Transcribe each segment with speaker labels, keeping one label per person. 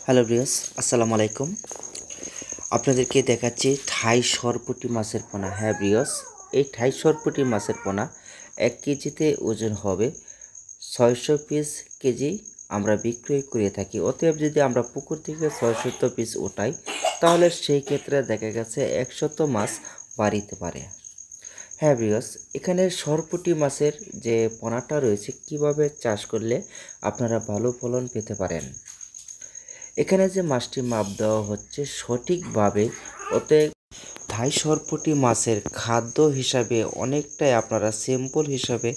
Speaker 1: Hello viewers, আসসালামু আলাইকুম। আপনাদেরকে দেখাচ্ছি থাই সরপুঁটি মাছের পোনা। হ্যাঁ ভিউয়ার্স, এই থাই সরপুঁটি মাছের পোনা 1 কেজিতে ওজন হবে 600 পিস কেজি আমরা বিক্রয় করে থাকি। অতএব যদি আমরা পুকুর থেকে 600 পিস ওঠাই তাহলে সেই ক্ষেত্রে দেখা গেছে 100 মাছ বাড়িতে পারে। হ্যাঁ ভিউয়ার্স, এখানে সরপুঁটি মাছের যে পোনাটা রয়েছে কিভাবে চাষ করলে আপনারা ভালো ফলন পেতে পারেন। এখানে যে মাছটি মাপ দেওয়া হচ্ছে সঠিকভাবে, অতএব থাই সরপুঁটি মাছের খাদ্য হিসাবে অনেকটাই আপনারা সিম্পল হিসাবে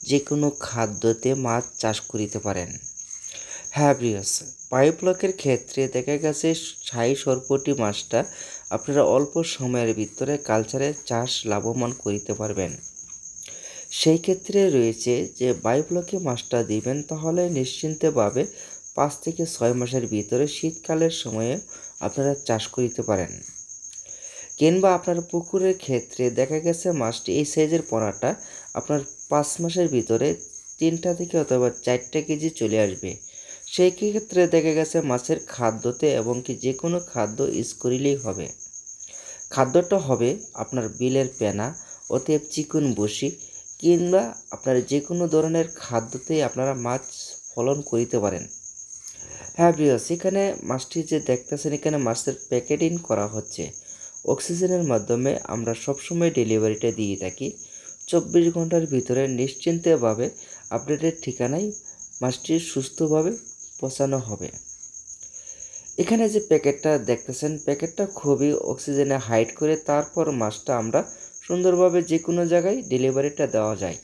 Speaker 1: যে কোনো খাদ্যতে মাছ চাষ করিতে পারেন। হ্যাঁ ভিউয়ার্স, বায়োফ্লকের ক্ষেত্রে দেখা গেছে থাই সরপুঁটি মাছটা আপনারা অল্প সময়ের ভিতরে কালচারে চাষ লাভবান করিতে পারবেন। সেই ক্ষেত্রে রয়েছে যে বায়োফ্লকে মাছটা দিবেন তাহলে নিশ্চিন্তভাবে 5 থেকে 6 মাসের ভিতরে শীতকালের সময়ে আপনারা চাষ করিতে পারেন। কিংবা আপনার পুকুরের ক্ষেত্রে দেখা গেছে মাছটি এই সাইজের পোনাটা আপনার 5 মাসের ভিতরে 3টা থেকে অথবা 4টা কেজি চলে আসবে। সেই ক্ষেত্রে দেখা গেছে মাছের খাদ্যতে এবং কি যে কোনো খাদ্য ইউজ করিলেই হবে। খাদ্যটা হবে আপনার বিলের পেনা, অতএব চিকন বসি কিংবা আপনার যে কোনো ধরনের খাদ্যতেই আপনারা মাছ ফলন করিতে পারেন। হ্যাঁ ভিউয়ার্স, এখানে মাছটি যে দেখতেছেন এখানে মাছের প্যাকেটিং করা হচ্ছে। অক্সিজেনের মাধ্যমে আমরা সবসময় ডেলিভারিটা দিয়ে থাকি। 24 ঘন্টার ভিতরে নিশ্চিন্তভাবে আপনাদের ঠিকানায় মাছটি সুস্থভাবে পৌঁছানো হবে। এখানে যে প্যাকেটটা দেখতেছেন প্যাকেটটা খুবই অক্সিজেনে হাইড করে তারপর মাছটা আমরা সুন্দরভাবে যে কোনো জায়গায় ডেলিভারিটা দেওয়া যায়।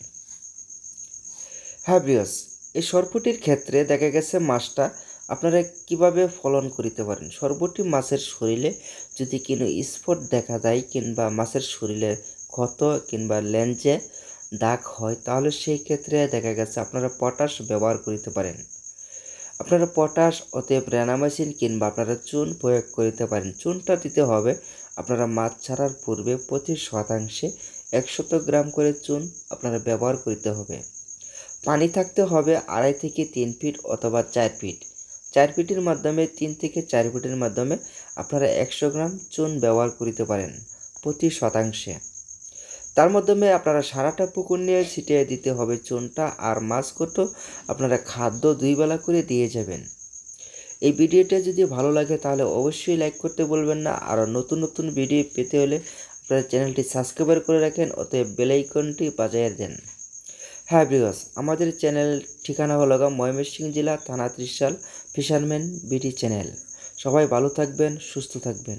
Speaker 1: হ্যাঁ ভিউয়ার্স, এই সরপুঁটির ক্ষেত্রে দেখা গেছে মাছটা আপনারা কিভাবে ফলন করিতে পারেন। সরপুঁটি মাছের শরীরে যদি কোনো স্পট দেখা যায় কিংবা মাছের শরীরে ক্ষত কিংবা লেন্সে দাগ হয় তাহলে সেই ক্ষেত্রে দেখা গেছে আপনারা পটাশ ব্যবহার করিতে পারেন। আপনারা পটাশ অতএব রেনামাইসিন কিংবা আপনারা চুন প্রয়োগ করিতে পারেন। চুনটা দিতে হবে আপনারা মাছ ছাড়ার পূর্বে প্রতি শতাংশে 100 গ্রাম করে চুন আপনারা ব্যবহার করিতে হবে। পানি থাকতে হবে 2.5 থেকে 3 ফিট অথবা 4 ফিট। 4 ফিটের মাধ্যমে 3 থেকে 4 ফিটের মাধ্যমে আপনারা 100 গ্রাম চুন ব্যবহার করিতে পারেন প্রতি শতাংশে। তার মাধ্যমে আপনারা সারাটা পুকুর নিয়ে ছিটিয়ে দিতে হবে চুনটা, আর মাছগুলো আপনারা খাদ্য 2 বেলা করে দিয়ে যাবেন। এই ভিডিওটা যদি ভালো লাগে তাহলে অবশ্যই লাইক করতে বলবেন না। আর নতুন নতুন ভিডিও পেতে হলে আপনারা চ্যানেলটি সাবস্ক্রাইব করে রাখেন, অতএব বেল আইকনটি বাজিয়ে দেন। হ্যাঁ ভিউয়ার্স, আমাদের চ্যানেল ঠিকানা হলো ময়মনসিংহ জেলা থানা ত্রিশাল ফিশারম্যান বিডি চ্যানেল। সবাই ভালো থাকবেন, সুস্থ থাকবেন।